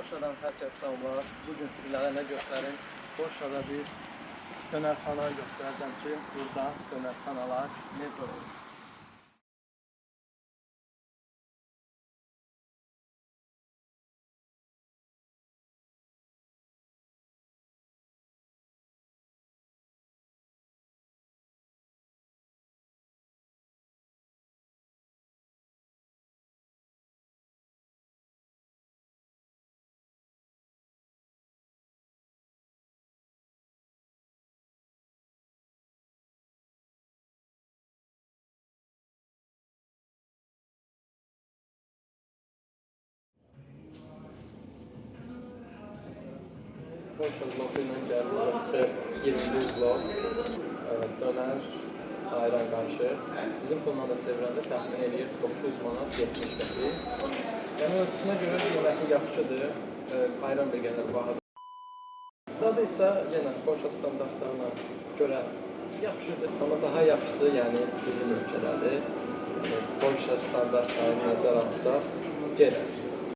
Polşadan hər kəs salamlar. Bugün sizlərə nə göstərim? Polşada bir dönərxana göstərəcəm ki, burada dönərxanalar necə olur. Polşa zlotu ilə gəldiyimizdə 21 zlot, dönər, ayran qarşı. Bizim pulla da çevirəndə təxmin edir 9 manat 70 qəpik. Yəni ölçüsünə görə qiyməti yaxşıdır, ayran bir qədər bahadır. Dadı isə yenə Polşa standartlarına görə yaxşıdır, amma daha yaxşısı yəni bizim ölkədədir. Polşa standartlarını nəzərə alsaq, gedər.